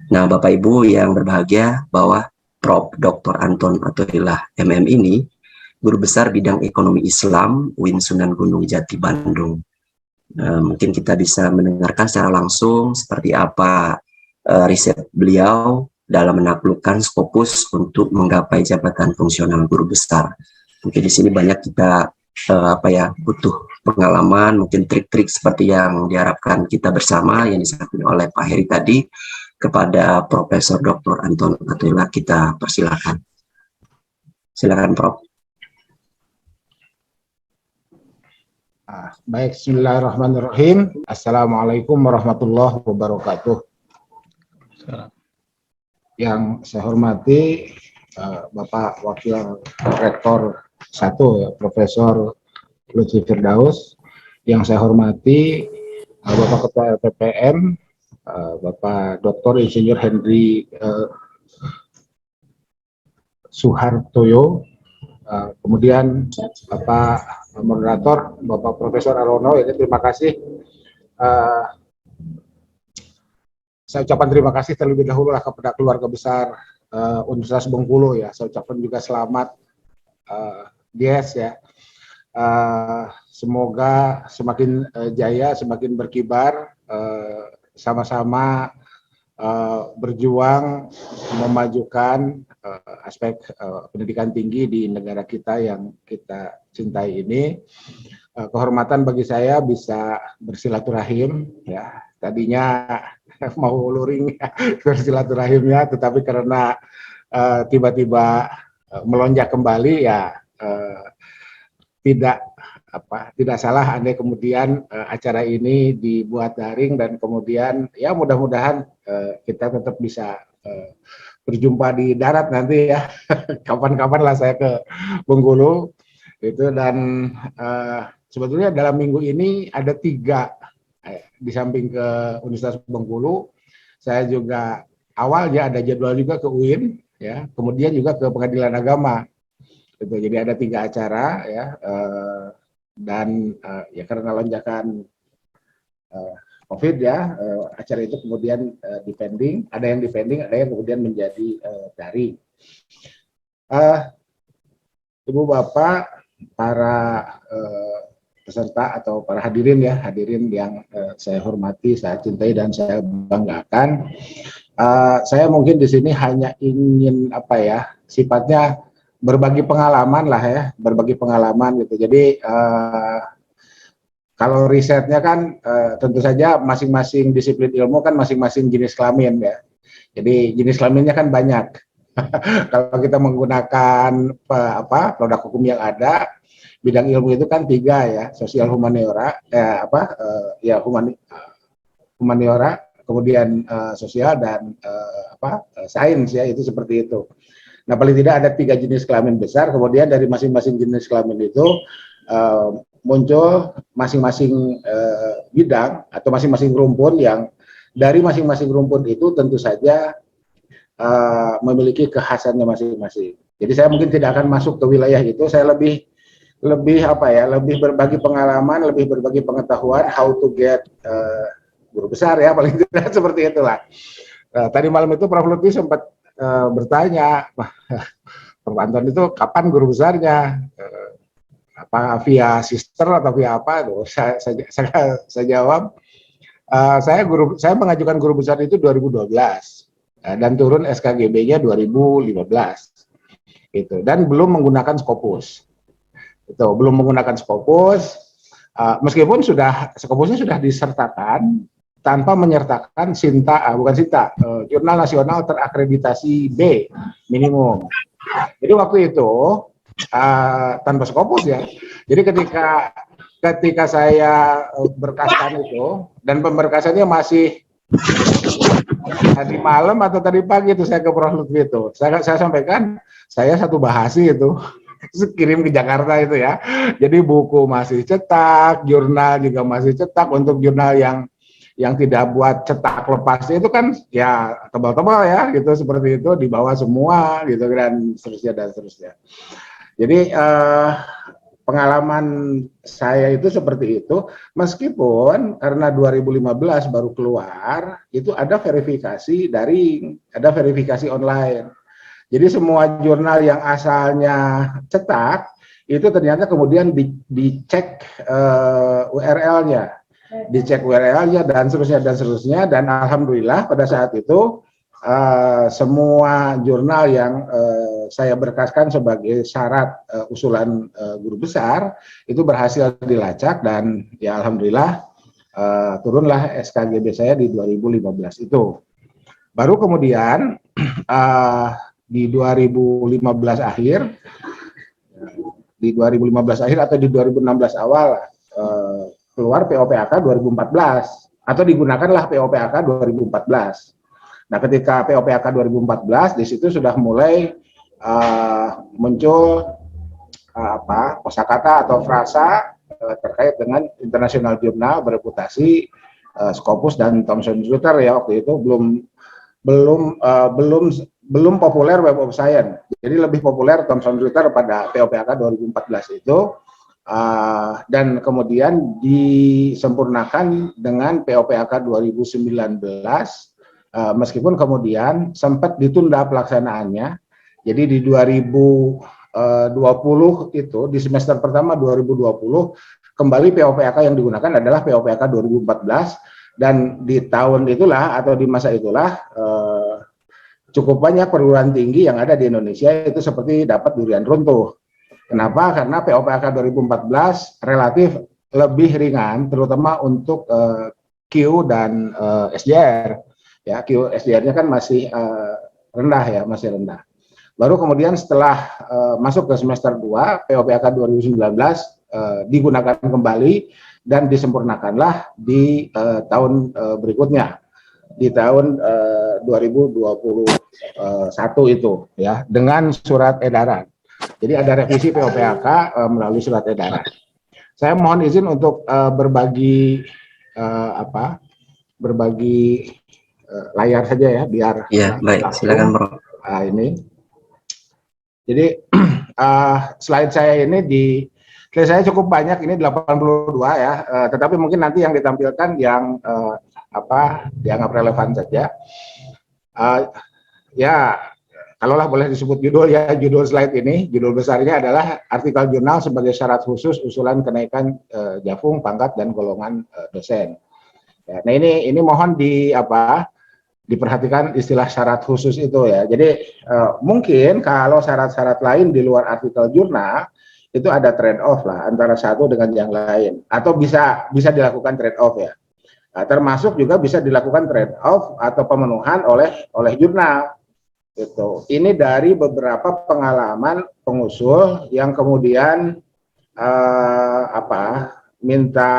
Nah, Bapak Ibu yang berbahagia, bahwa Prof. Dr. Anton Athoillah MM ini Guru Besar Bidang Ekonomi Islam UIN Sunan Gunung Jati Bandung. Mungkin kita bisa mendengarkan secara langsung seperti apa riset beliau dalam menaklukkan Scopus untuk menggapai jabatan fungsional guru besar. Mungkin di sini banyak kita butuh pengalaman, mungkin trik-trik seperti yang diharapkan kita bersama yang disampaikan oleh Pak Heri tadi. Kepada Profesor Dr. Anton Athoillah kita persilakan. Silakan, Prof. Baik, bismillahirrahmanirrahim. Assalamualaikum warahmatullahi wabarakatuh. Yang saya hormati Bapak Wakil Rektor 1, Profesor Lutfi Firdaus. Yang saya hormati Bapak Ketua LPPM, Bapak Dr. Insinyur Henry Suhartoyo, kemudian Bapak Moderator, Bapak Profesor Arono. Ini terima kasih. Saya ucapkan terima kasih terlebih dahulu kepada keluarga besar Universitas Bengkulu ya. Saya ucapkan juga selamat Dies ya. Semoga semakin jaya, semakin berkibar, sama-sama berjuang memajukan aspek pendidikan tinggi di negara kita yang kita cintai ini. Kehormatan bagi saya bisa bersilaturahim ya. Tadinya mau luring bersilaturahimnya, tetapi karena tiba-tiba melonjak kembali ya, tidak salah andai kemudian acara ini dibuat daring dan kemudian ya mudah-mudahan kita tetap bisa berjumpa di darat nanti ya. Kapan-kapan lah saya ke Bengkulu itu. Dan sebetulnya dalam minggu ini ada 3 di samping ke Universitas Bengkulu, saya juga awalnya ada jadwal juga ke UIN ya, kemudian juga ke Pengadilan Agama gitu. Jadi ada 3 acara ya, dan ya karena lonjakan COVID ya, acara itu kemudian dipending, ada yang dipending, ada yang kemudian menjadi daring. Ibu Bapak, para peserta atau para hadirin ya, hadirin yang saya hormati, saya cintai dan saya banggakan. Saya mungkin di sini hanya ingin sifatnya berbagi pengalaman lah ya, berbagi pengalaman gitu. Jadi kalau risetnya kan tentu saja masing-masing disiplin ilmu kan masing-masing jenis kelamin ya. Jadi jenis kelaminnya kan banyak. Kalau kita menggunakan produk hukum yang ada, bidang ilmu itu kan 3 ya, sosial humaniora, humaniora, kemudian sosial dan sains ya, itu seperti itu. Nah, paling tidak ada 3 jenis kelamin besar, kemudian dari masing-masing jenis kelamin itu muncul masing-masing bidang atau masing-masing rumpun yang dari masing-masing rumpun itu tentu saja memiliki kekhasannya masing-masing. Jadi saya mungkin tidak akan masuk ke wilayah itu, saya lebih berbagi pengalaman, lebih berbagi pengetahuan how to get guru besar ya, paling tidak seperti itulah. Tadi malam itu Prof. Lutfi sempat bertanya, Prof. Anton itu kapan guru besarnya? Apa via sister atau via apa? Saya jawab, saya mengajukan guru besar itu 2012 dan turun SKGB-nya 2015 itu, dan belum menggunakan Scopus. Itu belum menggunakan Scopus, meskipun Scopusnya sudah disertakan tanpa menyertakan Jurnal Nasional Terakreditasi B minimum. Jadi waktu itu tanpa Scopus ya. Jadi ketika saya berkaskan itu, dan pemberkasannya masih tadi malam atau tadi pagi itu saya ke Prof. Lutfi itu, saya sampaikan saya satu bahasi itu kirim ke Jakarta itu ya. Jadi buku masih cetak, jurnal juga masih cetak. Untuk jurnal yang tidak buat cetak lepasnya itu kan ya tebal-tebal ya gitu, seperti itu dibawa semua gitu dan seterusnya. Jadi pengalaman saya itu seperti itu, meskipun karena 2015 baru keluar, itu ada verifikasi daring, ada verifikasi online. Jadi semua jurnal yang asalnya cetak, itu ternyata kemudian dicek URL-nya, dan seterusnya, dan alhamdulillah pada saat itu semua jurnal yang saya berkaskan sebagai syarat usulan guru besar itu berhasil dilacak, dan ya alhamdulillah turunlah SKGB saya di 2015 itu. Baru kemudian di 2015 akhir, atau di 2016 awal keluar POPAK 2014, atau digunakanlah POPAK 2014. Nah, ketika POPAK 2014 di situ sudah mulai muncul kosakata atau frasa terkait dengan internasional jurnal bereputasi Scopus dan Thomson Reuters ya, waktu itu belum populer Web of Science. Jadi lebih populer Thomson Reuters pada POPAK 2014 itu, dan kemudian disempurnakan dengan POPAK 2019, meskipun kemudian sempat ditunda pelaksanaannya. Jadi di 2020 itu, di semester pertama 2020, kembali POPAK yang digunakan adalah POPAK 2014, dan di tahun itulah atau di masa itulah cukup banyak perguruan tinggi yang ada di Indonesia itu seperti dapat durian runtuh. Kenapa? Karena POPAK 2014 relatif lebih ringan, terutama untuk Q dan SDR. Ya, Q SDR-nya kan masih rendah ya, masih rendah. Baru kemudian setelah masuk ke semester 2, POPAK 2019 digunakan kembali dan disempurnakanlah di tahun berikutnya, di tahun 2021 itu ya, dengan surat edaran. Jadi ada revisi POPAK melalui surat edaran. Saya mohon izin untuk berbagi layar saja ya, biar baik, silakan Bro. Ini. Jadi slide saya ini saya cukup banyak, ini 82 ya, tetapi mungkin nanti yang ditampilkan yang dianggap relevan saja. Ya, kalaulah boleh disebut judul ya, judul slide ini, judul besarnya adalah artikel jurnal sebagai syarat khusus usulan kenaikan jafung, pangkat, dan golongan dosen. Ya, nah ini mohon diperhatikan istilah syarat khusus itu ya. Jadi mungkin kalau syarat-syarat lain di luar artikel jurnal itu ada trade off lah antara satu dengan yang lain, atau bisa dilakukan trade off ya. Nah, termasuk juga bisa dilakukan trade off atau pemenuhan oleh jurnal. Gitu. Ini dari beberapa pengalaman pengusul yang kemudian minta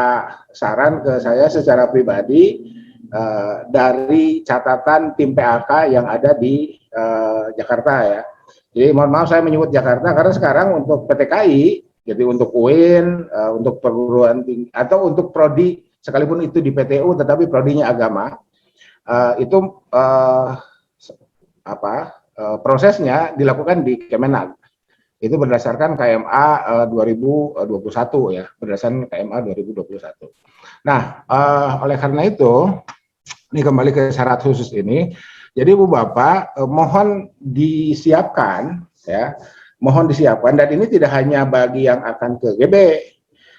saran ke saya secara pribadi dari catatan tim PAK yang ada di Jakarta ya. Jadi mohon maaf saya menyebut Jakarta karena sekarang untuk PTKI, jadi untuk UIN, untuk perguruan tinggi atau untuk prodi sekalipun itu di PTU tetapi prodinya agama, itu prosesnya dilakukan di Kemenag. Itu berdasarkan KMA 2021 ya, berdasarkan KMA 2021. Nah, oleh karena itu, ini kembali ke syarat khusus ini. Jadi Bu Bapak mohon disiapkan ya, dan ini tidak hanya bagi yang akan ke GB.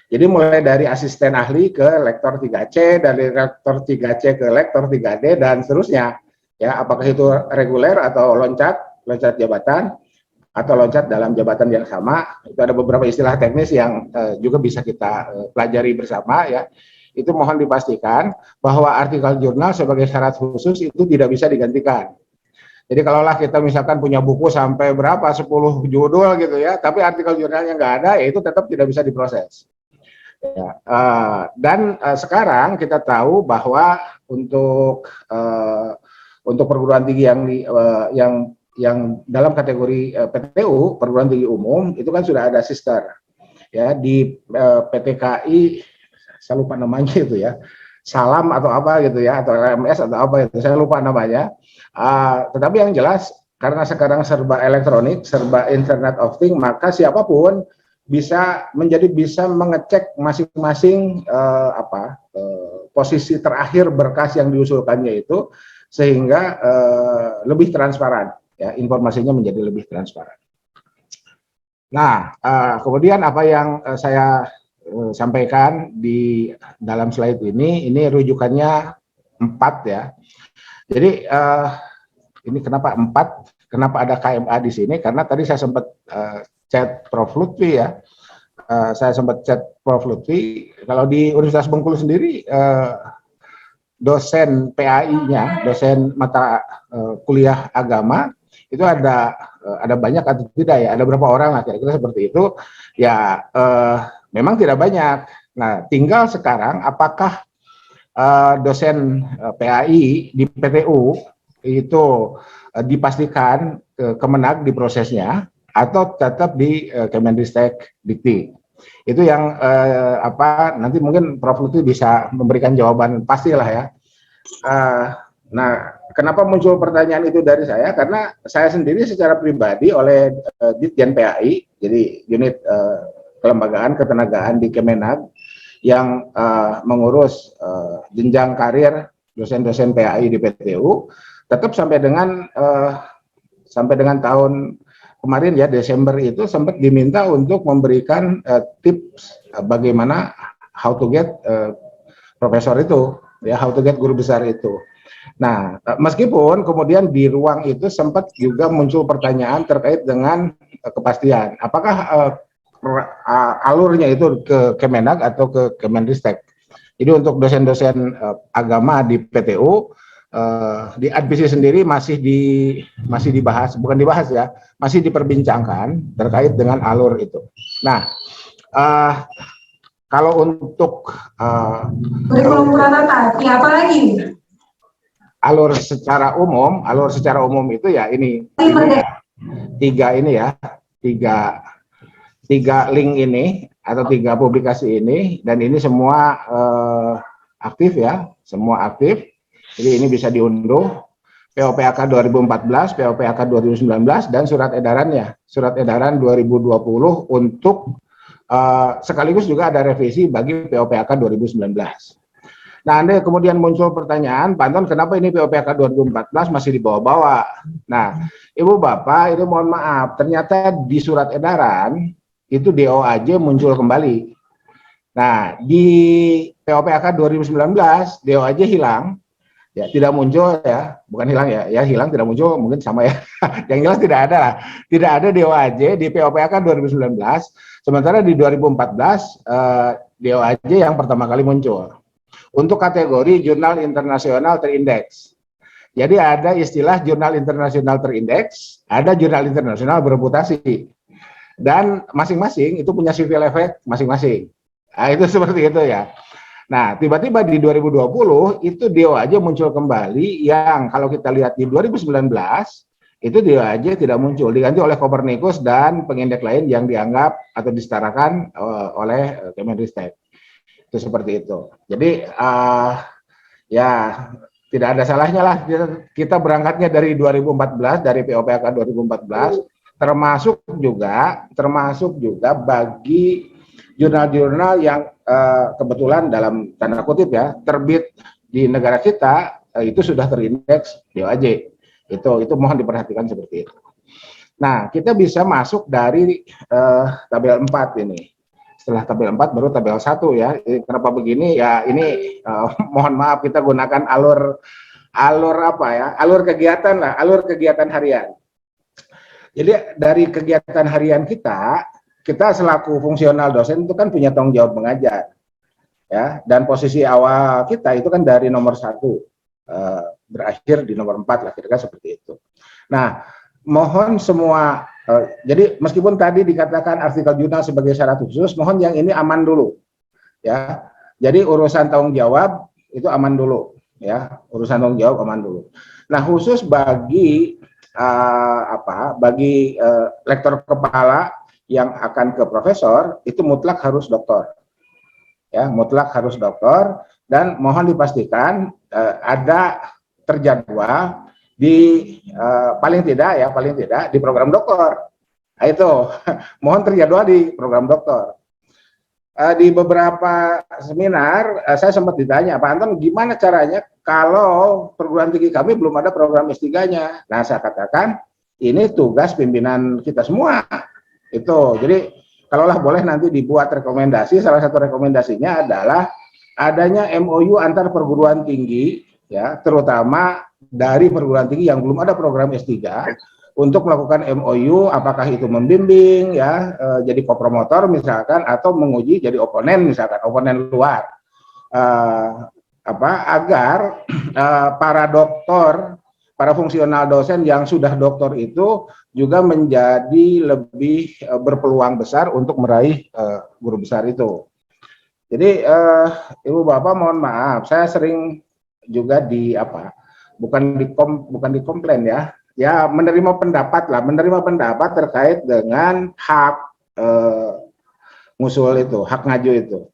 Jadi mulai dari asisten ahli ke lektor 3C, dari lektor 3C ke lektor 3D dan seterusnya. Ya, apakah itu reguler atau loncat jabatan atau loncat dalam jabatan yang sama. Itu ada beberapa istilah teknis yang juga bisa kita pelajari bersama ya. Itu mohon dipastikan bahwa artikel jurnal sebagai syarat khusus itu tidak bisa digantikan. Jadi kalaulah kita misalkan punya buku sampai berapa 10 judul gitu ya, tapi artikel jurnalnya nggak ada, ya itu tetap tidak bisa diproses. Ya, dan sekarang kita tahu bahwa untuk perguruan tinggi yang dalam kategori PTU, perguruan tinggi umum, itu kan sudah ada sister ya di PTKI. Saya lupa namanya itu ya, Salam atau apa gitu ya, atau RMS atau apa itu, saya lupa namanya. Tetapi yang jelas karena sekarang serba elektronik, serba Internet of Things, maka siapapun bisa mengecek masing-masing posisi terakhir berkas yang diusulkannya itu, sehingga lebih transparan, ya, informasinya menjadi lebih transparan. Nah, kemudian apa yang saya sampaikan di dalam slide ini rujukannya 4 ya. Jadi ini kenapa 4? Kenapa ada KMA di sini? Karena tadi saya sempat chat Prof. Lutfi ya. Saya sempat chat Prof. Lutfi. Kalau di Universitas Bengkulu sendiri dosen PAI-nya, dosen mata kuliah agama itu ada banyak atau tidak ya? Ada berapa orang lah kira-kira seperti itu. Ya memang tidak banyak. Nah, tinggal sekarang apakah dosen PAI di PTU itu dipastikan Kemenag di prosesnya atau tetap di Kemendristek Dikti. Itu yang nanti mungkin Prof. Lutfi bisa memberikan jawaban pastilah ya. Nah, kenapa muncul pertanyaan itu dari saya? Karena saya sendiri secara pribadi oleh Ditjen PAI, jadi unit kelembagaan ketenagaan di Kemenag yang mengurus jenjang karir dosen-dosen PAI di PTU, tetap sampai dengan tahun kemarin ya, Desember itu sempat diminta untuk memberikan tips bagaimana how to get profesor itu, ya, how to get guru besar itu. Nah, meskipun kemudian di ruang itu sempat juga muncul pertanyaan terkait dengan kepastian, apakah alurnya itu ke Kemenag atau ke Kemendristek. Jadi untuk dosen-dosen agama di PTU, di admisi sendiri masih dibahas, bukan dibahas ya, masih diperbincangkan terkait dengan alur itu. Nah, kalau untuk kurikulum Pranata, apa lagi? Alur secara umum itu ya ini tiga link ini atau 3 publikasi ini, dan ini semua aktif ya, semua aktif. Jadi ini bisa diunduh, POPAK 2014, POPAK 2019, dan surat edarannya, surat edaran 2020 untuk sekaligus juga ada revisi bagi POPAK 2019. Nah, Anda kemudian muncul pertanyaan, Pak Anton, kenapa ini POPAK 2014 masih dibawa-bawa? Nah, Ibu Bapak, ini mohon maaf, ternyata di surat edaran itu DOAJ muncul kembali. Nah, di POPAK 2019 DOAJ hilang, ya, tidak muncul ya, bukan hilang ya, hilang tidak muncul mungkin sama ya. Yang jelas tidak ada lah, tidak ada DOAJ di POPAK 2019. Sementara di 2014 DOAJ yang pertama kali muncul untuk kategori jurnal internasional terindeks. Jadi ada istilah jurnal internasional terindeks, ada jurnal internasional bereputasi, dan masing-masing itu punya civil effect masing-masing. Nah, itu seperti itu ya. Nah, tiba-tiba di 2020 itu DOAJ muncul kembali, yang kalau kita lihat di 2019 itu DOAJ tidak muncul, diganti oleh Copernicus dan pengindeks lain yang dianggap atau disetarakan oleh Kemendristek. Itu seperti itu. Jadi ya tidak ada salahnya lah kita berangkatnya dari 2014, dari POPAK 2014, termasuk juga bagi jurnal-jurnal yang kebetulan dalam tanda kutip ya terbit di negara kita itu sudah terindeks DOAJ. Itu mohon diperhatikan seperti itu. Nah, kita bisa masuk dari tabel 4 ini. Setelah tabel 4 baru tabel 1 ya. Kenapa begini? Ya ini mohon maaf, kita gunakan alur apa ya? Alur kegiatan lah, alur kegiatan harian. Jadi dari kegiatan harian kita selaku fungsional dosen itu kan punya tanggung jawab mengajar, ya. Dan posisi awal kita itu kan dari nomor 1 berakhir di nomor 4 lah, kira-kira seperti itu. Nah, mohon semua, jadi meskipun tadi dikatakan artikel jurnal sebagai syarat khusus, mohon yang ini aman dulu, ya. Jadi urusan tanggung jawab itu aman dulu, ya. Urusan tanggung jawab aman dulu. Nah, khusus bagi bagi lektor kepala yang akan ke profesor itu mutlak harus doktor, ya, mutlak harus doktor, dan mohon dipastikan ada terjadwal di paling tidak di program doktor. Nah, itu mohon terjadwal di program doktor. Di beberapa seminar saya sempat ditanya, Pak Anton gimana caranya kalau perguruan tinggi kami belum ada program S3-nya. Nah, saya katakan ini tugas pimpinan kita semua. Itu. Jadi kalaulah boleh nanti dibuat rekomendasi, salah satu rekomendasinya adalah adanya MOU antar perguruan tinggi, ya, terutama dari perguruan tinggi yang belum ada program S3 untuk melakukan MOU, apakah itu membimbing, ya, jadi kopromotor misalkan, atau menguji jadi oponen misalkan, oponen luar, agar para doktor, para fungsional dosen yang sudah doktor itu juga menjadi lebih berpeluang besar untuk meraih guru besar itu. Jadi Ibu Bapak mohon maaf, saya sering juga bukan dikomplain ya, ya menerima pendapat terkait dengan hak ngusul itu, hak ngaju itu.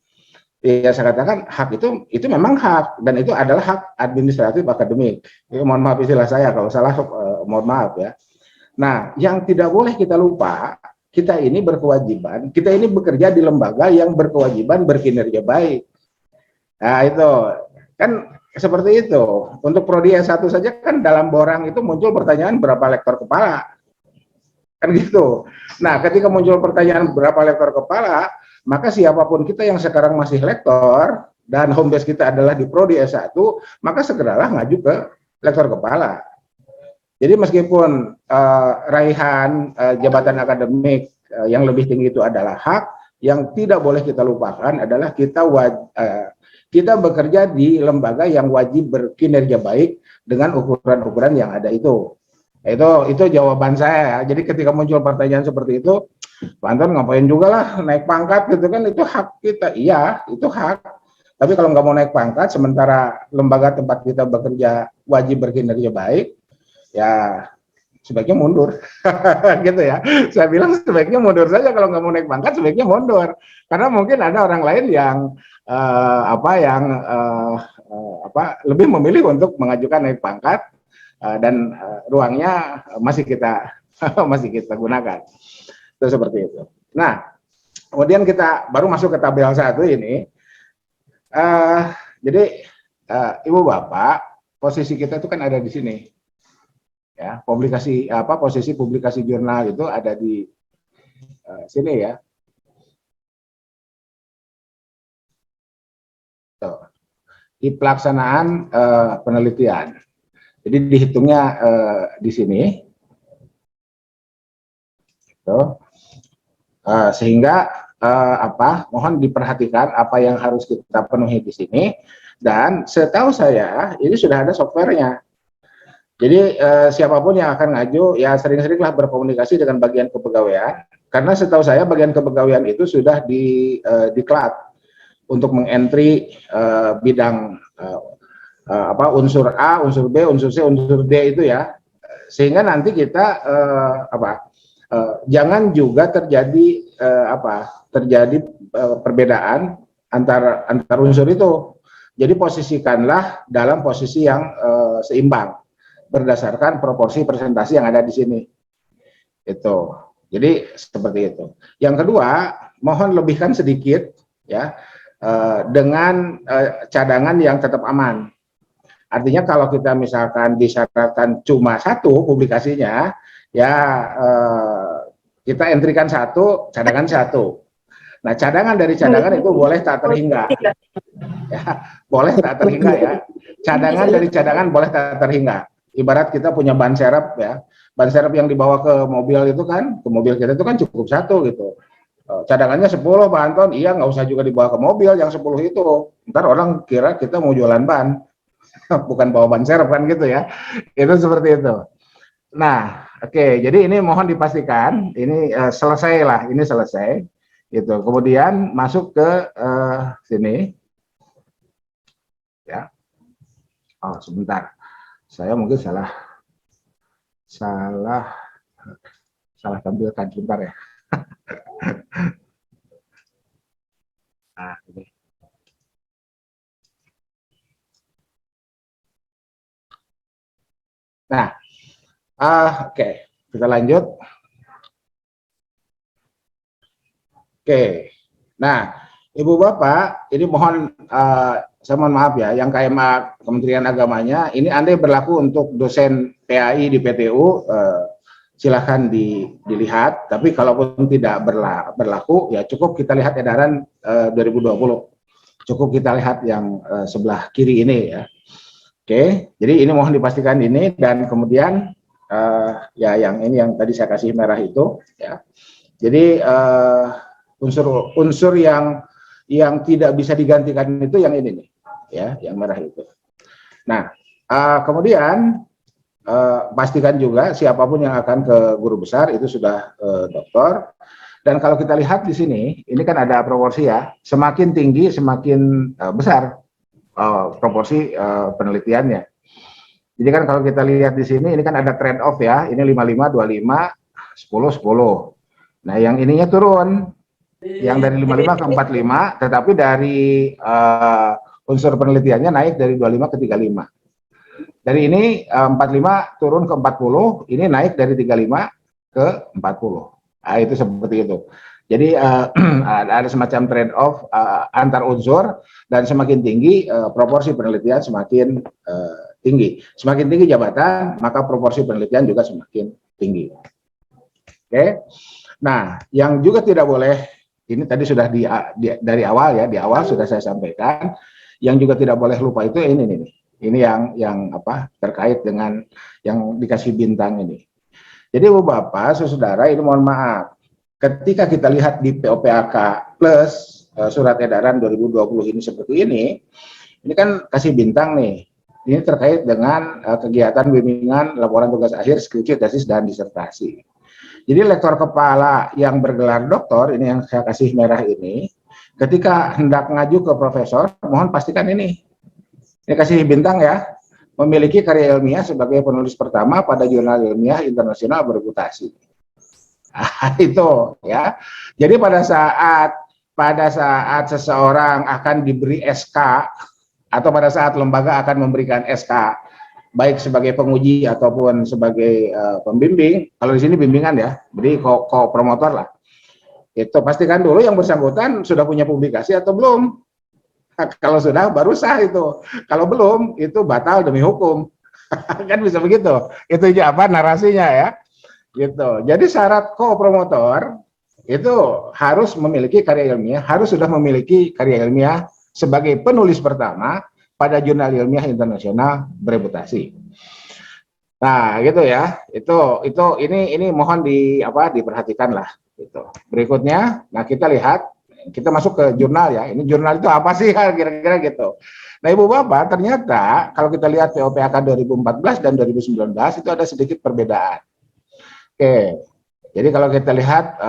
Ya saya katakan hak itu memang hak, dan itu adalah hak administratif akademik. Ya, mohon maaf istilah saya kalau salah, mohon maaf ya. Nah, yang tidak boleh kita lupa, kita ini berkewajiban, kita ini bekerja di lembaga yang berkewajiban berkinerja baik. Nah, itu kan seperti itu. Untuk prodi S1 saja kan dalam borang itu muncul pertanyaan berapa lektor kepala. Kan gitu. Nah, ketika muncul pertanyaan berapa lektor kepala, maka siapapun kita yang sekarang masih lektor dan home base kita adalah di prodi S1, maka segeralah ngaju ke lektor kepala. Jadi meskipun raihan jabatan akademik yang lebih tinggi itu adalah hak, yang tidak boleh kita lupakan adalah kita bekerja di lembaga yang wajib berkinerja baik dengan ukuran-ukuran yang ada itu. Itu jawaban saya. Jadi ketika muncul pertanyaan seperti itu, Pak Anton ngapain juga lah naik pangkat gitu kan, itu hak kita. Iya, itu hak. Tapi kalau nggak mau naik pangkat, sementara lembaga tempat kita bekerja wajib berkinerja baik, ya sebaiknya mundur. Gitu ya. Saya bilang sebaiknya mundur saja, kalau nggak mau naik pangkat sebaiknya mundur. Karena mungkin ada orang lain yang lebih memilih untuk mengajukan naik pangkat, dan ruangnya masih kita masih kita gunakan. Itu seperti itu. Nah, kemudian kita baru masuk ke tabel 1 ini. Jadi Ibu Bapak, posisi kita itu kan ada di sini. Ya, posisi publikasi jurnal itu ada di sini ya. Tuh. Di pelaksanaan penelitian. Jadi dihitungnya di sini. Tuh. Sehingga mohon diperhatikan apa yang harus kita penuhi di sini, dan setahu saya ini sudah ada softwarenya. Jadi siapapun yang akan ngaju ya sering-seringlah berkomunikasi dengan bagian kepegawaian, karena setahu saya bagian kepegawaian itu sudah diklat untuk mengentry bidang unsur A, unsur B, unsur C, unsur D itu ya, sehingga nanti kita jangan juga terjadi perbedaan antar unsur itu. Jadi posisikanlah dalam posisi yang seimbang berdasarkan proporsi presentasi yang ada di sini. Itu. Jadi seperti itu. Yang kedua, mohon lebihkan sedikit ya dengan cadangan yang tetap aman. Artinya kalau kita misalkan disyaratkan cuma 1 publikasinya, ya kita entrikan 1, cadangan 1. Nah, cadangan dari cadangan itu boleh tak terhingga. Ya, boleh tak terhingga ya. Cadangan dari cadangan boleh tak terhingga. Ibarat kita punya ban serep ya. Ban serep yang dibawa ke mobil itu kan, ke mobil kita itu kan cukup 1 gitu. Cadangannya 10 Pak Anton, iya nggak usah juga dibawa ke mobil yang 10 itu. Ntar orang kira kita mau jualan ban. Bukan bawa ban serep kan gitu ya. Itu seperti itu. Nah, oke, jadi ini mohon dipastikan ini selesai lah, ini selesai. Gitu. Kemudian masuk ke sini. Ya. Oh, sebentar. Saya mungkin salah tampilkan sebentar ya. Nah, ini. Nah, oke, kita lanjut. Oke. Nah, Ibu Bapak, ini mohon saya mohon maaf ya, yang KMA Kementerian Agamanya ini andai berlaku untuk dosen PAI di PTU, silahkan dilihat. Tapi kalaupun tidak berlaku, ya cukup kita lihat edaran 2020. Cukup kita lihat yang sebelah kiri ini ya. Oke, jadi ini mohon dipastikan ini, dan kemudian ya yang ini yang tadi saya kasih merah itu ya. Jadi unsur yang tidak bisa digantikan itu yang ini nih ya, yang merah itu. Nah, kemudian pastikan juga siapapun yang akan ke guru besar itu sudah doktor. Dan kalau kita lihat di sini, ini kan ada proporsi ya, semakin tinggi semakin besar proporsi penelitiannya. Jadi kan kalau kita lihat di sini, ini kan ada trade off ya, ini 55, 25, 10, 10. Nah, yang ininya turun, yang dari 55 ke 45, tetapi dari unsur penelitiannya naik dari 25 ke 35. Dari ini 45 turun ke 40, ini naik dari 35 ke 40. Nah, itu seperti itu. Jadi ada semacam trade off antar unsur, dan semakin tinggi proporsi penelitian semakin tinggi. Semakin tinggi jabatan, maka proporsi penelitian juga semakin tinggi. Oke. Nah, yang juga tidak boleh, ini tadi sudah dari awal ya, di awal sudah saya sampaikan, yang juga tidak boleh lupa itu ini nih. Ini yang apa terkait dengan yang dikasih bintang ini. Jadi Bu Bapak, Saudara, ini mohon maaf. Ketika kita lihat di POPAK plus surat edaran 2020 ini seperti ini kan kasih bintang nih. Ini terkait dengan kegiatan bimbingan laporan tugas akhir, skripsi, tesis, dan disertasi. Jadi lektor kepala yang bergelar doktor, ini yang saya kasih merah ini, ketika hendak ngaju ke profesor, mohon pastikan ini kasih bintang ya, memiliki karya ilmiah sebagai penulis pertama pada jurnal ilmiah internasional bereputasi. Itu ya. Jadi pada saat seseorang akan diberi SK, atau pada saat lembaga akan memberikan SK, baik sebagai penguji ataupun sebagai pembimbing, kalau di sini bimbingan ya, jadi promotor lah. Itu pastikan dulu yang bersangkutan sudah punya publikasi atau belum. Kalau sudah baru sah itu. Kalau belum itu batal demi hukum. Kan bisa begitu. Itu apa narasinya ya. Gitu. Jadi syarat co-promotor itu harus memiliki karya ilmiah, harus sudah memiliki karya ilmiah sebagai penulis pertama pada jurnal ilmiah internasional bereputasi. Nah, gitu ya. Ini mohon diperhatikan lah gitu. Berikutnya, nah kita lihat, kita masuk ke jurnal ya. Ini jurnal itu apa sih kira-kira gitu. Nah, Ibu Bapak, ternyata kalau kita lihat POPAK 2014 dan 2019 itu ada sedikit perbedaan. Oke. Jadi kalau kita lihat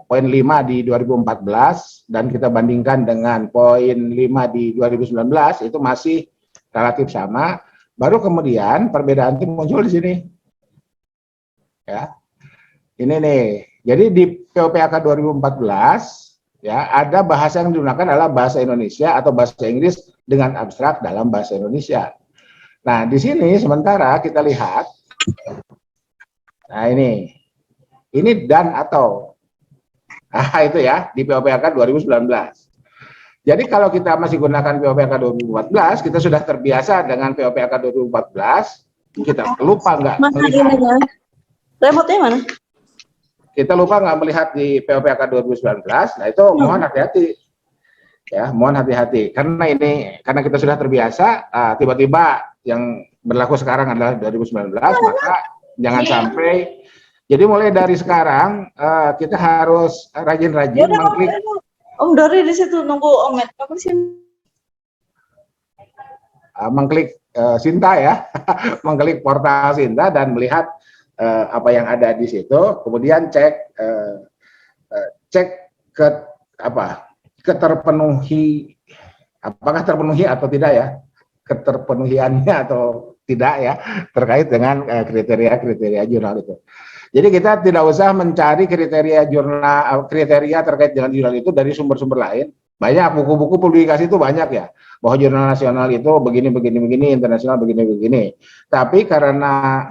poin 5 di 2014 dan kita bandingkan dengan poin 5 di 2019 itu masih relatif sama. Baru kemudian perbedaan itu muncul di sini. Ya. Ini nih. Jadi di POPAK 2014 ya, ada bahasa yang digunakan adalah bahasa Indonesia atau bahasa Inggris dengan abstrak dalam bahasa Indonesia. Nah, di sini sementara kita lihat, nah ini dan atau, nah itu ya, di POPAK 2019. Jadi kalau kita masih gunakan POPAK 2014, kita sudah terbiasa dengan POPAK 2014, kita lupa nggak melihat. Remote-nya mana? Kita lupa nggak melihat di POPAK 2019, nah itu mohon hati-hati ya, mohon hati-hati karena kita sudah terbiasa, tiba-tiba yang berlaku sekarang adalah 2019, maka jangan sampai. Jadi mulai dari sekarang kita harus rajin-rajin mengklik. Om Dori di situ nunggu Om Met. Apa sih? Mengklik Sinta ya, mengklik portal Sinta dan melihat apa yang ada di situ, kemudian cek ke keterpenuhi, apakah terpenuhi atau tidak ya, keterpenuhiannya atau tidak ya, terkait dengan kriteria jurnal itu. Jadi kita tidak usah mencari kriteria terkait dengan jurnal itu dari sumber-sumber lain. Banyak buku-buku publikasi itu banyak ya, bahwa jurnal nasional itu begini, internasional begini. Tapi karena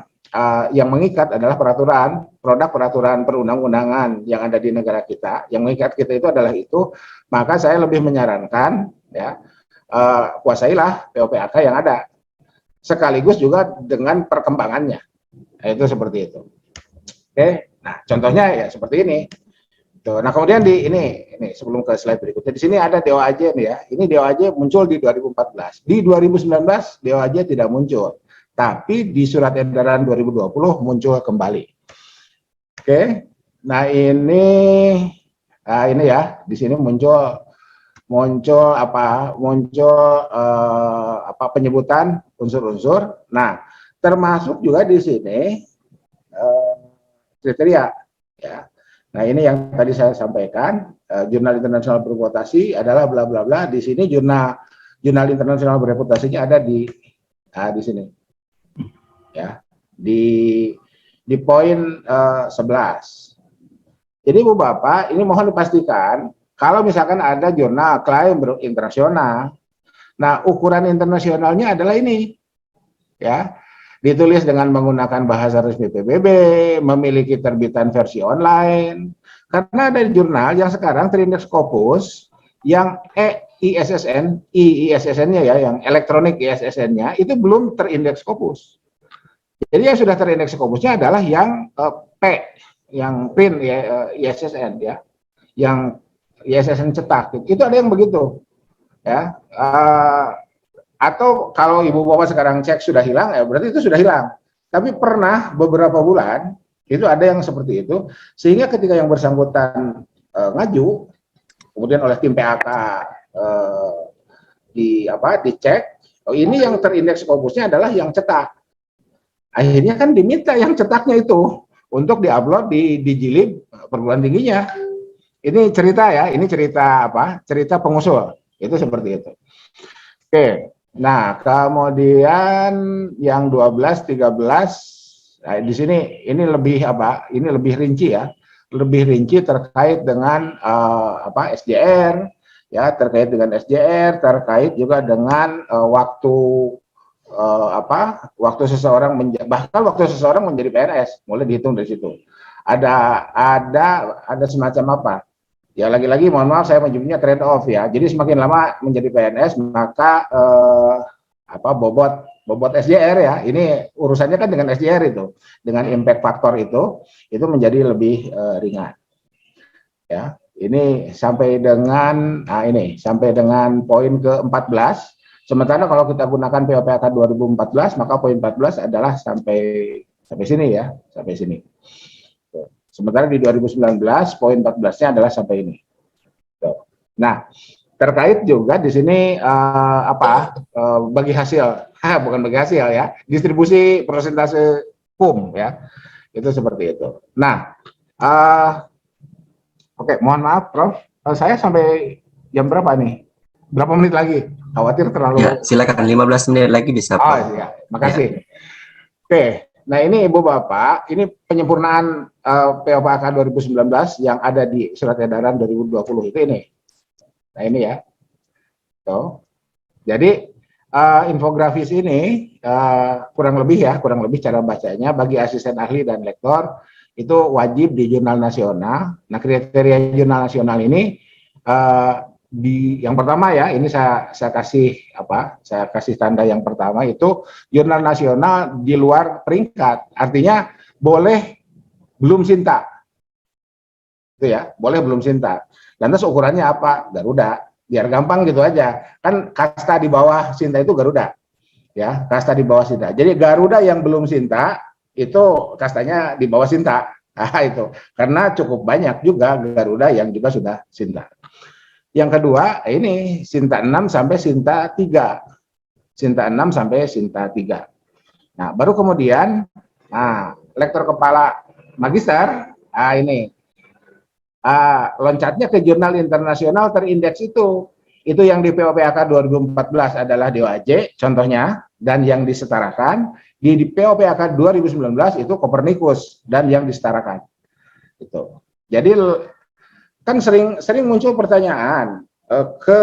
yang mengikat adalah produk peraturan perundang-undangan yang ada di negara kita. Yang mengikat kita itu adalah itu, maka saya lebih menyarankan ya kuasailah POPAK yang ada, sekaligus juga dengan perkembangannya. Nah, itu seperti itu. Oke, nah contohnya ya seperti ini. Tuh, nah kemudian di ini sebelum ke slide berikutnya, di sini ada DOAJ nih ya. Ini DOAJ muncul di 2014. Di 2019 DOAJ tidak muncul, tapi di surat edaran 2020 muncul kembali. Oke, nah ini ya di sini muncul penyebutan unsur-unsur. Nah, termasuk juga di sini kriteria ya. Nah, ini yang tadi saya sampaikan, jurnal internasional bereputasi adalah bla bla bla. Di sini jurnal internasional bereputasinya ada di sini. Ya. Di poin 11. Jadi Bu Bapak, ini mohon dipastikan kalau misalkan ada jurnal klaim internasional, nah ukuran internasionalnya adalah ini. Ya. Ditulis dengan menggunakan bahasa resmi PBB, memiliki terbitan versi online. Karena ada jurnal yang sekarang terindeks Scopus, yang ISSN-nya ya, yang elektronik ISSN-nya itu belum terindeks Scopus. Jadi yang sudah terindeks Scopusnya adalah yang P, yang PIN ya, ISSN ya, yang ISSN cetak. Itu ada yang begitu, ya. Atau kalau Ibu Bapak sekarang cek sudah hilang, ya berarti itu sudah hilang. Tapi pernah beberapa bulan, itu ada yang seperti itu, sehingga ketika yang bersangkutan ngaju, kemudian oleh tim PAK dicek, oh ini yang terindeks Scopusnya adalah yang cetak. Akhirnya kan diminta yang cetaknya itu untuk diupload di Jilid perguruan tingginya. Ini cerita ya, ini cerita cerita pengusul, itu seperti itu. Oke. Nah, kemudian yang 12, 13, nah di sini ini lebih ini lebih rinci ya, lebih rinci terkait dengan SJR, ya terkait dengan SJR, terkait juga dengan waktu seseorang bahkan waktu seseorang menjadi PNS, mulai dihitung dari situ. Ada semacam apa? Ya lagi-lagi mohon maaf saya menyebutnya trade off ya. Jadi semakin lama menjadi PNS maka bobot SJR ya. Ini urusannya kan dengan SJR itu, dengan impact faktor itu menjadi lebih ringan. Ya, ini sampai dengan poin ke-14. Sementara kalau kita gunakan POPAK 2014 maka poin 14 adalah sampai sini ya, sampai sini. Sementara di 2019 poin 14-nya adalah sampai ini. Nah, terkait juga di sini bagi hasil, bukan bagi hasil ya, distribusi persentase PUM ya, itu seperti itu. Nah, oke, mohon maaf Prof, saya sampai jam berapa nih? Berapa menit lagi? Khawatir terlalu. Ya, silakan 15 menit lagi bisa. Oh iya, makasih. Ya. Oke. Nah ini Ibu Bapak, ini penyempurnaan POPAK 2019 yang ada di surat edaran 2020 itu ini. Nah ini ya. Tuh. Jadi infografis ini kurang lebih cara bacanya bagi asisten ahli dan lektor itu wajib di jurnal nasional. Nah kriteria jurnal nasional ini yang pertama ya, ini saya kasih tanda yang pertama itu jurnal nasional di luar peringkat, artinya boleh belum Sinta, itu ya, boleh belum Sinta. Lantas ukurannya apa? Garuda, biar gampang gitu aja. Kan kasta di bawah Sinta itu Garuda, ya, kasta di bawah Sinta. Jadi Garuda yang belum Sinta itu kastanya di bawah Sinta, itu karena cukup banyak juga Garuda yang juga sudah Sinta. Yang kedua, ini Sinta 6 sampai Sinta 3. Sinta 6 sampai Sinta 3. Nah, baru kemudian, lektor kepala magister, ini. Loncatnya ke jurnal internasional terindeks itu. Itu yang di POPAK 2014 adalah DOAJ, contohnya, dan yang disetarakan. Di POPAK 2019 itu Copernicus, dan yang disetarakan. Itu. Jadi, kan sering muncul pertanyaan ke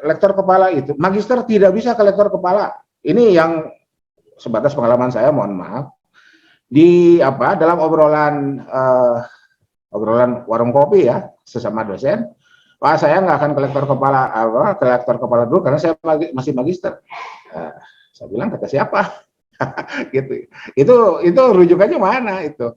lektor kepala itu, magister tidak bisa ke lektor kepala. Ini yang sebatas pengalaman saya, mohon maaf. di apa dalam obrolan warung kopi ya sesama dosen, Pak saya nggak akan kolektor kepala dulu karena saya masih magister. Saya bilang kata siapa? Gitu. Itu rujukannya mana itu?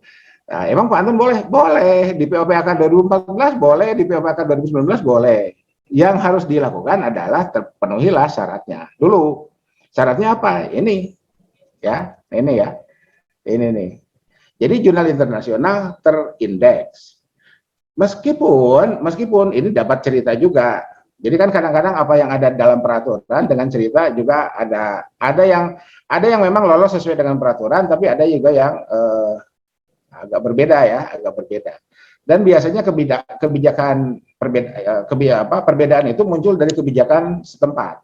Nah, emang Pak Anton boleh di POPAK 2014 boleh, di POPAK 2019 boleh. Yang harus dilakukan adalah terpenuhilah syaratnya dulu. Syaratnya apa? Ini ya, ini nih. Jadi jurnal internasional terindeks. Meskipun ini dapat cerita juga. Jadi kan kadang-kadang apa yang ada dalam peraturan dengan cerita juga ada yang memang lolos sesuai dengan peraturan, tapi ada juga yang agak berbeda ya, agak berbeda. Dan biasanya perbedaan itu muncul dari kebijakan setempat.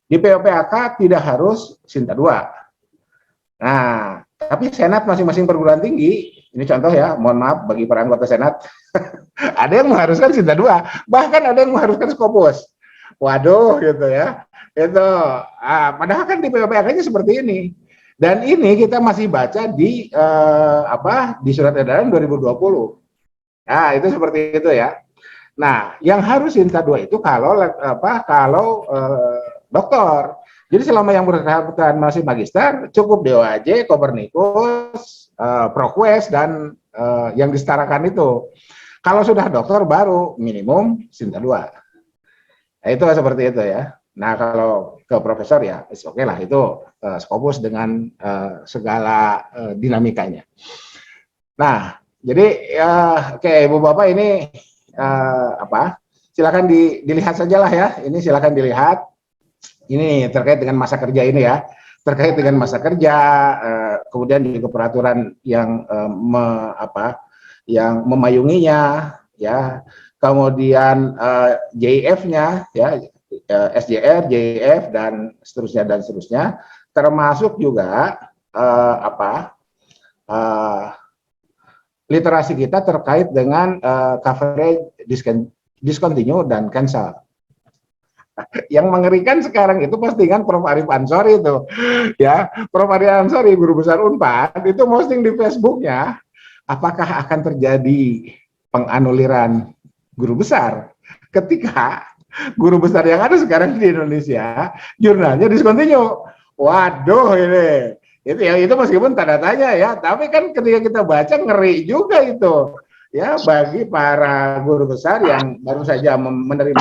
Di POPAK tidak harus Sinta 2. Nah, tapi Senat masing-masing perguruan tinggi, ini contoh ya, mohon maaf bagi para anggota Senat, ada yang mengharuskan Sinta 2, bahkan ada yang mengharuskan Skopus. Waduh, gitu ya. Itu, padahal kan di POPAK-nya seperti ini. Dan ini kita masih baca di di surat edaran 2020. Nah, itu seperti itu ya. Nah, yang harus Sinta 2 itu kalau doktor. Jadi selama yang bersangkutan masih magister, cukup DOAJ, Kopernikus, Proquest, dan yang disetarakan itu. Kalau sudah doktor baru minimum Sinta 2. Nah, itu seperti itu ya. Nah, kalau ke profesor ya, oke lah itu Skopus dengan segala dinamikanya. Nah, jadi oke Ibu Bapak ini silakan dilihat sajalah ya. Ini silakan dilihat. Ini terkait dengan masa kerja ini ya. Terkait dengan masa kerja, kemudian juga peraturan yang yang memayunginya ya. Kemudian JIF-nya ya, SJR, JIF dan seterusnya, termasuk juga literasi kita terkait dengan coverage discontinue dan cancel. Yang mengerikan sekarang itu postingan Prof. Arif Ansori itu, ya, Prof. Arif Ansori, guru besar Unpad, itu posting di Facebooknya, apakah akan terjadi penganuliran guru besar ketika guru besar yang ada sekarang di Indonesia jurnalnya discontinue. Waduh itu meskipun tanda tanya ya, tapi kan ketika kita baca ngeri juga itu ya bagi para guru besar yang baru saja menerima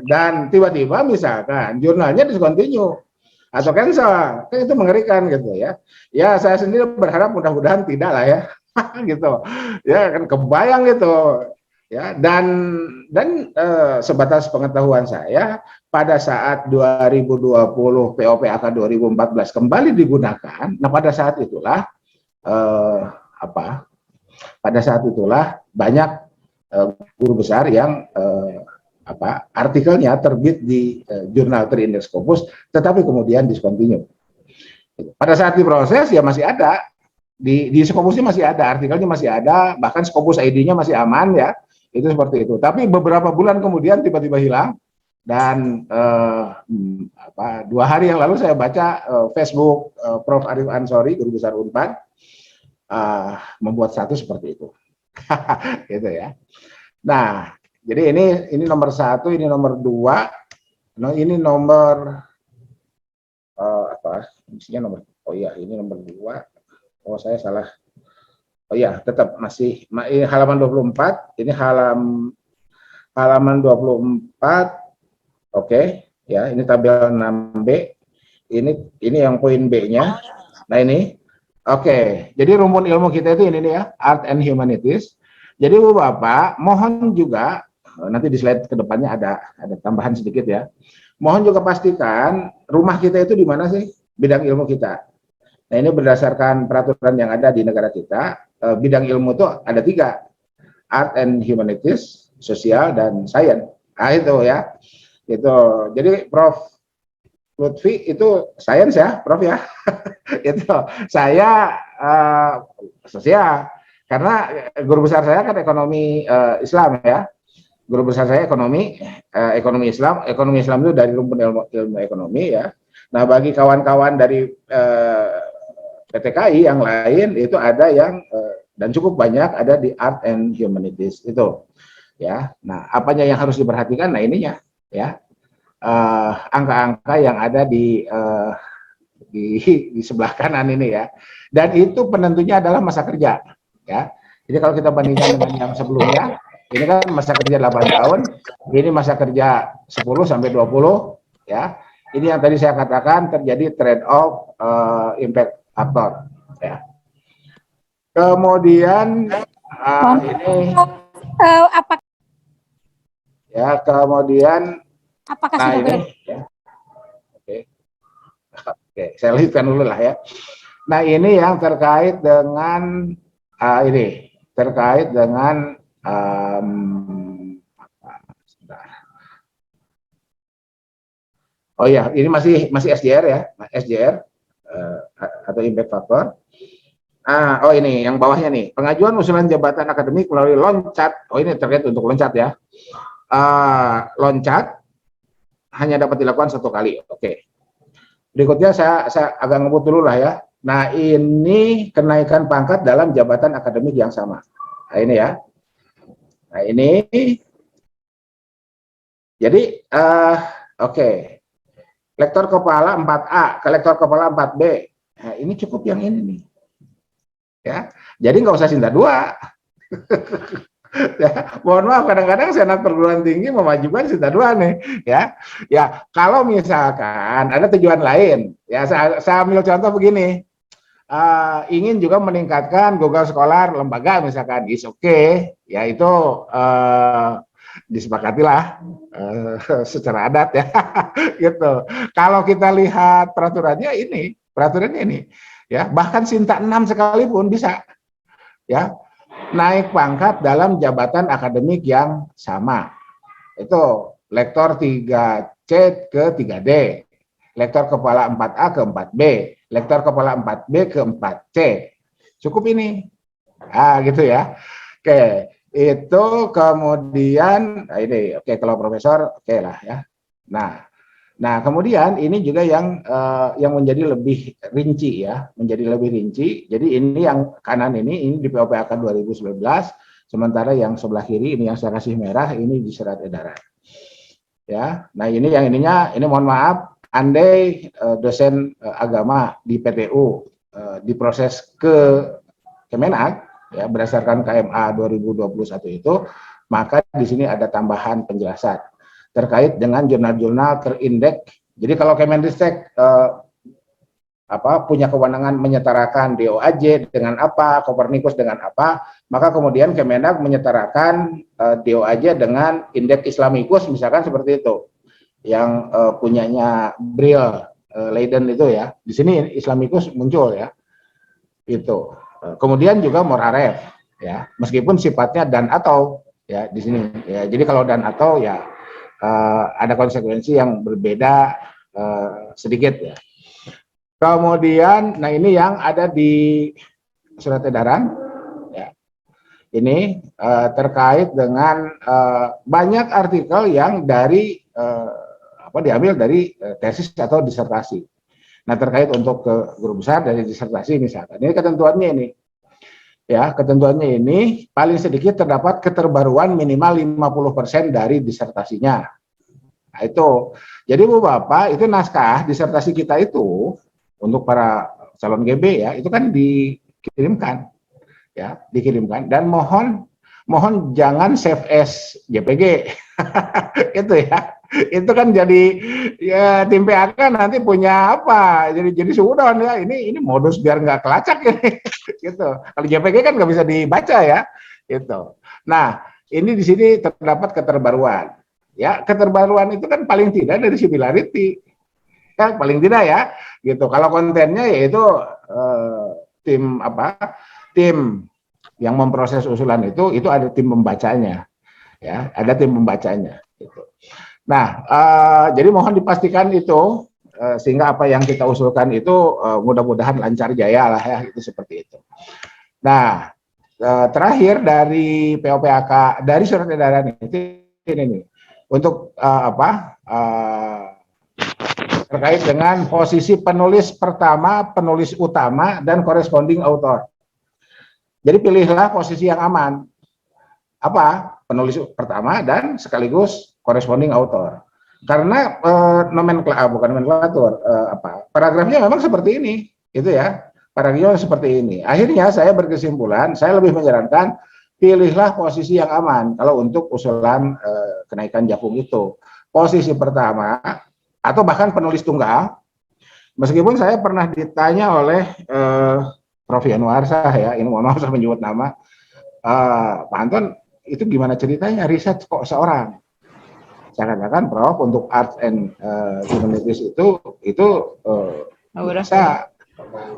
dan tiba-tiba misalkan jurnalnya discontinue atau cancel, kan itu mengerikan gitu ya. Ya saya sendiri berharap mudah-mudahan tidak lah ya, gitu. Ya kan kebayang gitu. Ya, dan sebatas pengetahuan saya pada saat 2020 POPAK 2014 kembali digunakan, nah pada saat itulah banyak guru besar yang artikelnya terbit di jurnal terindeks Scopus tetapi kemudian discontinue. Pada saat diproses ya masih ada di Scopusnya, masih ada artikelnya, masih ada, bahkan Scopus ID-nya masih aman ya. Itu seperti itu. Tapi beberapa bulan kemudian tiba-tiba hilang dan 2 hari yang lalu saya baca Facebook Prof. Arif Ansori, guru besar Unpad, membuat status seperti itu. Gitu ya. Nah, jadi ini nomor 1, ini nomor 2, ini nomor Isinya nomor. Oh iya, ini nomor 2. Oh saya salah. Oh ya, tetap masih halaman 24. Ini halaman 24. Oke, ya, ini tabel 6B. Ini yang poin B-nya. Nah, ini. Oke, jadi rumpun ilmu kita itu ini nih ya, Art and Humanities. Jadi Bapak, mohon juga nanti di slide ke depannya ada tambahan sedikit ya. Mohon juga pastikan rumah kita itu di mana sih bidang ilmu kita. Nah, ini berdasarkan peraturan yang ada di negara kita. Bidang ilmu itu ada 3, Art and Humanities, Sosial, dan Sains. Nah itu ya, itu. Jadi Prof. Lutfi itu Sains ya, Prof ya. Itu saya Sosial, karena guru besar saya kan ekonomi Islam ya. Guru besar saya ekonomi Islam. Ekonomi Islam itu dari rumpun ilmu ekonomi ya. Nah bagi kawan-kawan dari PTKI yang lain itu ada yang dan cukup banyak ada di Art and Humanities itu ya. Nah, apanya yang harus diperhatikan? Nah, ininya ya. Angka-angka yang ada di sebelah kanan ini ya. Dan itu penentunya adalah masa kerja ya. Jadi kalau kita bandingkan dengan yang sebelumnya, ini kan masa kerja 8 tahun, ini masa kerja 10 sampai 20 ya. Ini yang tadi saya katakan terjadi trade off impact factor ya. Kemudian ini Apakah ya, kemudian nah sudah ini ya. Oke, saya lihatkan dulu lah ya. Nah, ini yang terkait dengan terkait dengan oh ya, ini masih SJR ya, SJR atau impact factor. Oh ini yang bawahnya nih, pengajuan usulan jabatan akademik melalui loncat. Oh ini terkait untuk loncat ya. Loncat hanya dapat dilakukan 1 kali. Oke. Berikutnya saya agak ngebut dulu lah ya. Nah, ini kenaikan pangkat dalam jabatan akademik yang sama. Nah, ini ya. Nah, ini. Jadi, oke. Lektor kepala 4A ke lektor kepala 4B. Nah, ini cukup yang ini nih. Ya. Jadi nggak usah Sinta 2. Ya, mohon maaf kadang-kadang Senat Perguruan Tinggi memajukan Sinta 2 nih ya. Ya, kalau misalkan ada tujuan lain ya, saya ambil contoh begini. Ingin juga meningkatkan Google Scholar lembaga misalkan, is okay ya, itu disepakatilah secara adat ya. Gitu. Kalau kita lihat peraturannya ini ya, bahkan Sinta 6 sekalipun bisa ya naik pangkat dalam jabatan akademik yang sama. Itu lektor 3C ke 3D, lektor kepala 4A ke 4B, lektor kepala 4B ke 4C. Cukup ini. Gitu ya. Oke, itu kemudian ini oke, kalau profesor oke lah ya. Nah, kemudian ini juga yang menjadi lebih rinci ya, menjadi lebih rinci. Jadi ini yang kanan ini di POPAK 2019, sementara yang sebelah kiri ini yang saya kasih merah ini di surat edaran. Ya, nah ini yang ininya, ini mohon maaf, andai dosen agama di PTU diproses ke Kemenak ya berdasarkan KMA 2021 itu, maka di sini ada tambahan penjelasan terkait dengan jurnal-jurnal terindeks. Jadi kalau Kemendristek punya kewenangan menyetarakan DOAJ dengan apa, Kopernikus dengan apa, maka kemudian Kemenak menyetarakan DOAJ dengan indeks Islamikus misalkan seperti itu. Yang punyanya Brill Leiden itu ya. Di sini Islamikus muncul ya. Itu. Kemudian juga Moraref ya. Meskipun sifatnya dan atau ya di sini ya. Jadi kalau dan atau ya ada konsekuensi yang berbeda sedikit ya. Kemudian, nah ini yang ada di surat edaran, ya. Ini terkait dengan banyak artikel yang diambil dari tesis atau disertasi. Nah terkait untuk guru besar dari disertasi misalkan, ini ketentuannya ini. Ya, ketentuannya ini paling sedikit terdapat keterbaruan minimal 50% dari disertasinya. Nah, itu. Jadi Bu Bapak, itu naskah disertasi kita itu untuk para calon GB ya, itu kan dikirimkan. Ya, dikirimkan dan mohon jangan save as JPG. Itu ya. Itu kan jadi ya tim PAK nanti punya apa? Jadi sudah ya, ini modus biar nggak kelacak ini. Gitu. Kalau JPG kan nggak bisa dibaca ya. Gitu. Nah, ini di sini terdapat keterbaruan. Ya, keterbaruan itu kan paling tidak dari similarity. Ya, paling tidak ya. Gitu. Kalau kontennya yaitu tim yang memproses usulan itu ada tim pembacanya. Ya, ada tim pembacanya gitu. Nah, jadi mohon dipastikan itu sehingga apa yang kita usulkan itu mudah-mudahan lancar jaya lah ya, itu seperti itu. Nah, terakhir dari POPAK dari surat edaran itu ini nih untuk terkait dengan posisi penulis pertama, penulis utama, dan corresponding author. Jadi pilihlah posisi yang aman. Apa? Penulis pertama dan sekaligus corresponding author. Karena nomenklatur, paragrafnya memang seperti ini, itu ya. Paragrafnya seperti ini. Akhirnya saya berkesimpulan, saya lebih menyarankan pilihlah posisi yang aman kalau untuk usulan kenaikan Jafung itu. Posisi pertama atau bahkan penulis tunggal. Meskipun saya pernah ditanya oleh Prof. Yanuarsa ya, ini mohon maaf saya menyebut nama, Pak Anton, itu gimana ceritanya riset kok seorang? Saya katakan, Prof, untuk arts and humanities itu bisa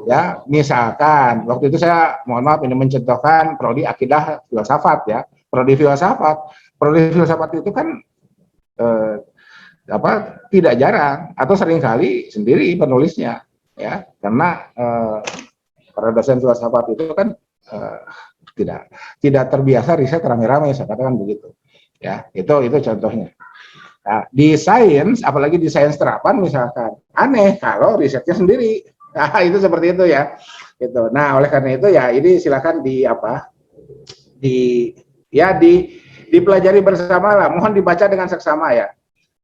ya, misalkan waktu itu saya mohon maaf ini mencontohkan prodi akidah filsafat ya, prodi filsafat itu kan tidak jarang atau seringkali sendiri penulisnya ya, karena para dosen filsafat itu kan tidak terbiasa riset rame-rame, saya katakan begitu ya. Itu contohnya. Nah, di sains, apalagi di sains terapan misalkan, aneh kalau risetnya sendiri. Nah, itu seperti itu ya. Gitu. Nah, oleh karena itu ya ini silakan dipelajari bersama lah. Mohon dibaca dengan seksama ya.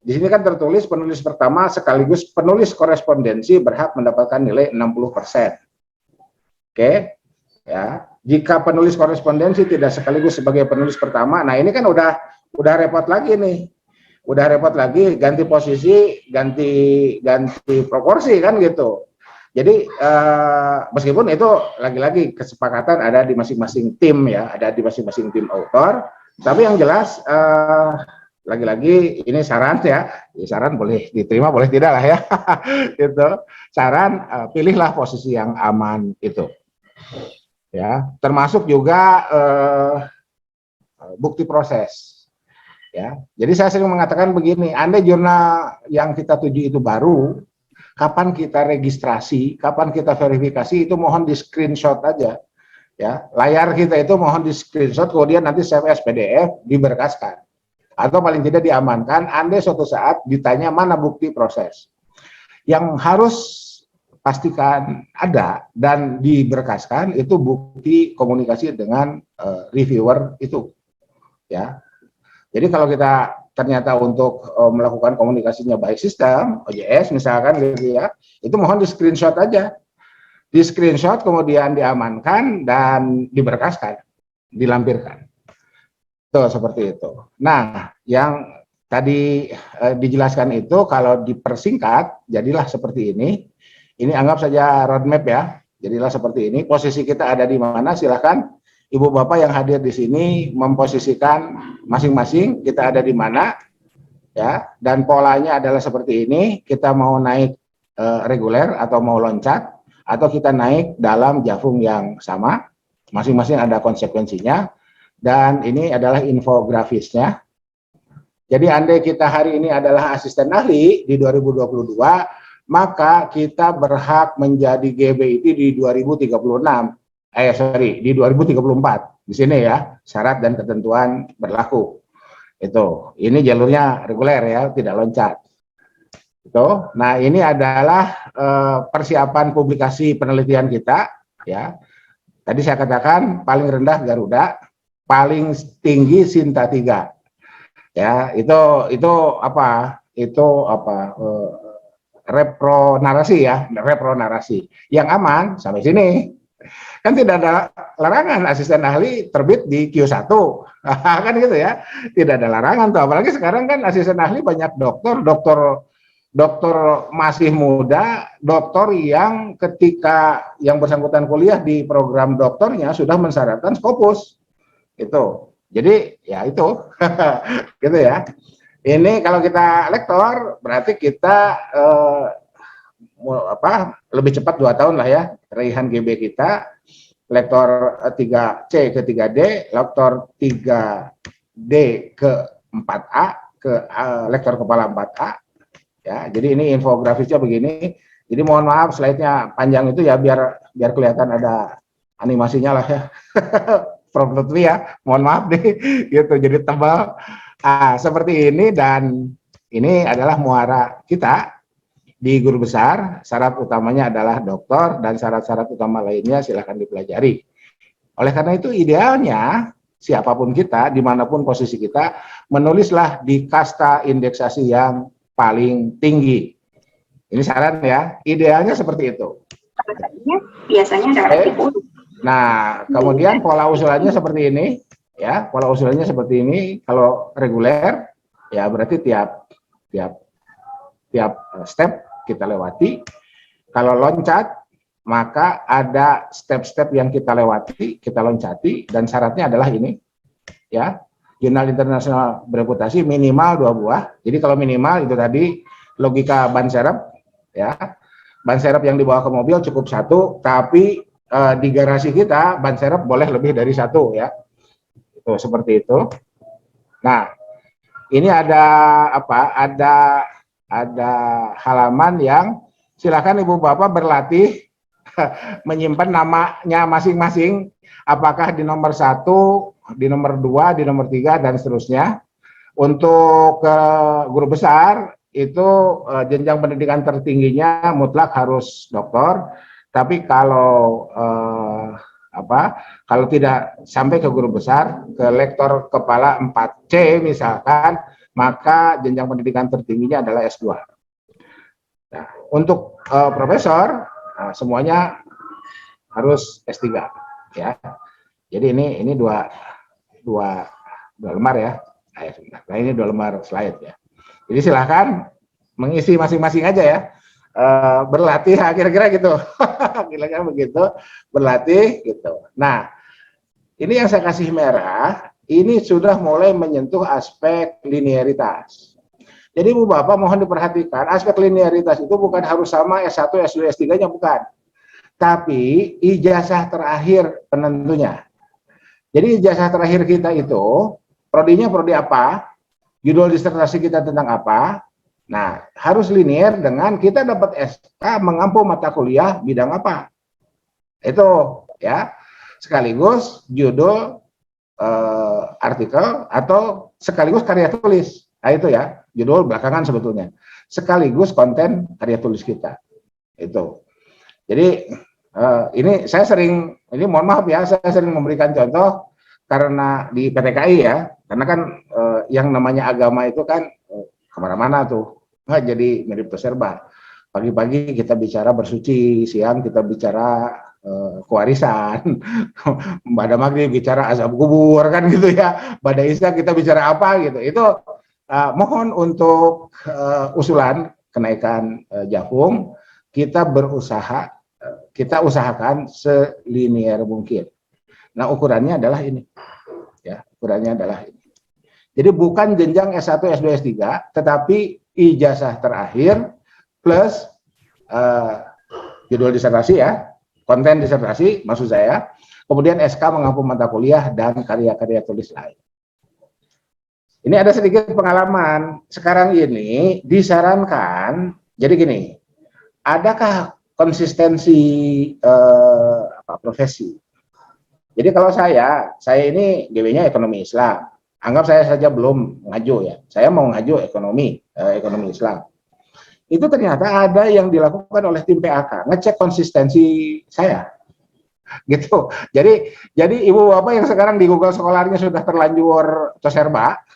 Di sini kan tertulis penulis pertama sekaligus penulis korespondensi berhak mendapatkan nilai 60%. Oke. Ya. Jika penulis korespondensi tidak sekaligus sebagai penulis pertama, nah ini kan udah repot lagi nih. Udah repot lagi, ganti posisi, ganti proporsi kan gitu. Jadi meskipun itu lagi-lagi kesepakatan ada di masing-masing tim ya, ada di masing-masing tim autor, tapi yang jelas lagi-lagi ini saran ya, saran boleh diterima boleh tidak lah ya. Itu saran, pilihlah posisi yang aman itu. Ya, termasuk juga bukti proses. Ya, jadi saya sering mengatakan begini, andai jurnal yang kita tuju itu baru, kapan kita registrasi, kapan kita verifikasi itu mohon di screenshot aja, ya layar kita itu mohon di screenshot, kemudian nanti save as PDF diberkaskan, atau paling tidak diamankan. Andai suatu saat ditanya mana bukti proses, yang harus pastikan ada dan diberkaskan itu bukti komunikasi dengan reviewer itu, ya. Jadi kalau kita ternyata untuk melakukan komunikasinya by system, OJS misalkan gitu ya, itu mohon di screenshot aja. Di screenshot kemudian diamankan dan diberkaskan, dilampirkan. Tuh, seperti itu. Nah, yang tadi dijelaskan itu kalau dipersingkat, jadilah seperti ini. Ini anggap saja roadmap ya. Jadilah seperti ini. Posisi kita ada di mana, silahkan Ibu Bapak yang hadir di sini memposisikan masing-masing kita ada di mana, ya. Dan polanya adalah seperti ini. Kita mau naik reguler atau mau loncat, atau kita naik dalam Jafung yang sama. Masing-masing ada konsekuensinya. Dan ini adalah infografisnya. Jadi andai kita hari ini adalah asisten ahli di 2022, maka kita berhak menjadi GBIT di 2036. Di 2034 di sini ya, syarat dan ketentuan berlaku. Ini jalurnya reguler ya, tidak loncat. Nah, ini adalah persiapan publikasi penelitian kita ya. Tadi saya katakan paling rendah Garuda, paling tinggi Sinta 3. Ya, itu apa? Repro narasi ya, repro narasi. Yang aman sampai sini. Kan tidak ada larangan asisten ahli terbit di Q1 kan gitu ya, tidak ada larangan tuh, apalagi sekarang kan asisten ahli banyak doktor masih muda, doktor yang ketika yang bersangkutan kuliah di program doktornya sudah mensyaratkan Scopus itu. Jadi ya itu gitu ya. Ini kalau kita lektor berarti kita lebih cepat 2 tahun lah ya raihan GB kita. Lektor 3C ke 3D, lektor 3D ke 4A, ke lektor kepala 4A. Ya, jadi ini infografisnya begini. Jadi mohon maaf slide-nya panjang itu ya biar kelihatan ada animasinya lah ya. Prof. Lutfi ya, mohon maaf deh gitu jadi tebal. Seperti ini, dan ini adalah muara kita. di guru besar, syarat utamanya adalah doktor dan syarat-syarat utama lainnya silahkan dipelajari. Oleh karena itu idealnya siapapun kita, dimanapun posisi kita, menulislah di kasta indeksasi yang paling tinggi. Ini saran ya, idealnya seperti itu. Biasanya relatif unggul. Nah, kemudian pola usulannya seperti ini, ya, pola usulannya seperti ini. Kalau reguler, ya berarti tiap step kita lewati. Kalau loncat, maka ada step-step yang kita lewati, kita loncati, dan syaratnya adalah ini, ya, jurnal internasional bereputasi minimal 2 buah. Jadi kalau minimal itu tadi logika ban serep, ya, ban serep yang dibawa ke mobil cukup 1, tapi di garasi kita ban serep boleh lebih dari 1, ya, itu seperti itu. Nah, ini ada apa? Ada halaman yang silakan ibu bapak berlatih menyimpan namanya masing-masing, apakah di nomor 1, di nomor 2, di nomor 3 dan seterusnya. Untuk guru besar itu jenjang pendidikan tertingginya mutlak harus doktor. Tapi kalau kalau tidak sampai ke guru besar, ke lektor kepala 4C misalkan, maka jenjang pendidikan tertingginya adalah S2. Nah, untuk profesor semuanya harus S3, ya. Jadi ini dua lembar ya. Nah, ini 2 lembar slide ya. Jadi silahkan mengisi masing-masing aja ya. Berlatih kira-kira gitu. Kira-kira begitu, berlatih gitu. Nah, ini yang saya kasih merah, ini sudah mulai menyentuh aspek linearitas. Jadi Bu Bapak mohon diperhatikan, aspek linearitas itu bukan harus sama S1, S2, S3-nya, bukan. Tapi ijazah terakhir penentunya. Jadi ijazah terakhir kita itu, prodinya prodi apa, judul disertasi kita tentang apa. Nah, harus linear dengan kita dapat SK mengampu mata kuliah bidang apa. Itu ya, sekaligus judul artikel atau sekaligus karya tulis. Nah, itu ya, judul belakangan sebetulnya. Sekaligus konten karya tulis kita. Itu. Jadi ini saya sering, ini mohon maaf ya, saya sering memberikan contoh karena di PTKI ya, karena kan yang namanya agama itu kan kemana-mana tuh. Nggak jadi mirip peserba. Pagi-pagi kita bicara bersuci, siang kita bicara kewarisan, pada maghrib bicara azab kubur kan gitu ya, pada isya kita bicara apa gitu. Itu mohon untuk usulan kenaikan Jakung, kita berusaha, kita usahakan selinier mungkin. Nah, ukurannya adalah ini, ya, ukurannya adalah ini. Jadi bukan jenjang S1, S2, S3, tetapi ijazah terakhir plus judul disertasi ya, konten disertasi maksud saya, kemudian SK mengampu mata kuliah dan karya-karya tulis lain. Ini ada sedikit pengalaman. Sekarang ini disarankan, jadi gini, adakah konsistensi profesi? Jadi kalau saya ini GW-nya ekonomi Islam. Anggap saya saja belum ngaju ya, saya mau ngaju ekonomi Islam. Itu ternyata ada yang dilakukan oleh tim PAK, ngecek konsistensi saya, gitu. Jadi ibu bapak yang sekarang di Google Scholar-nya sudah terlanjur toserba,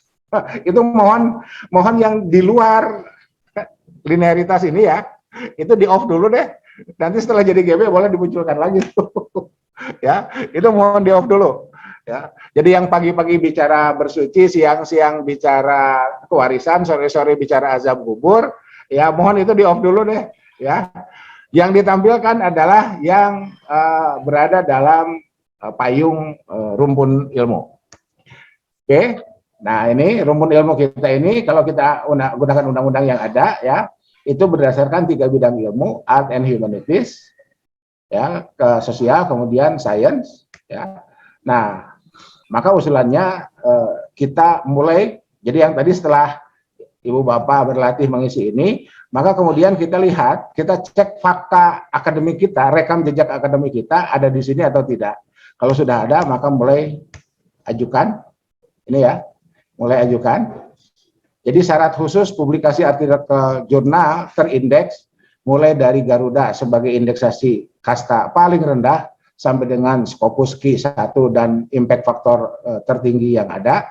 itu mohon yang di luar linearitas ini ya, itu di off dulu deh. Nanti setelah jadi GB boleh dimunculkan lagi tuh, ya. Itu mohon di off dulu. Ya, jadi yang pagi-pagi bicara bersuci, siang-siang bicara kewarisan, sore-sore bicara azab kubur, ya mohon itu di off dulu deh, ya. Yang ditampilkan adalah yang berada dalam payung rumpun ilmu. Oke, nah ini rumpun ilmu kita ini kalau kita gunakan undang-undang yang ada, ya, itu berdasarkan 3 bidang ilmu, art and humanities, ya, ke sosial, kemudian science, ya. Nah, maka usulannya kita mulai, jadi yang tadi setelah ibu bapak berlatih mengisi ini, maka kemudian kita lihat, kita cek fakta akademik kita, rekam jejak akademik kita ada di sini atau tidak. Kalau sudah ada, maka mulai ajukan, ini ya, mulai ajukan. Jadi syarat khusus publikasi artikel jurnal terindeks mulai dari Garuda sebagai indeksasi kasta paling rendah sampai dengan Scopus Q 1 dan impact factor tertinggi yang ada,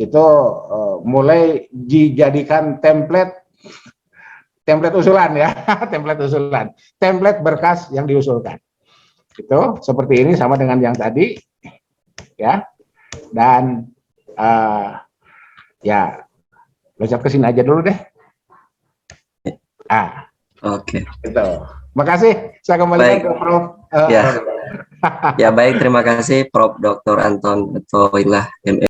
itu mulai dijadikan template usulan ya, template berkas yang diusulkan. Itu seperti ini sama dengan yang tadi ya. Dan ya loncat ke sini aja dulu deh. Oke. Gitu. Makasih. Saya kembalikan ke Prof. Ya. Ya baik, terima kasih Prof. Dr. Anton Athoillah, MM.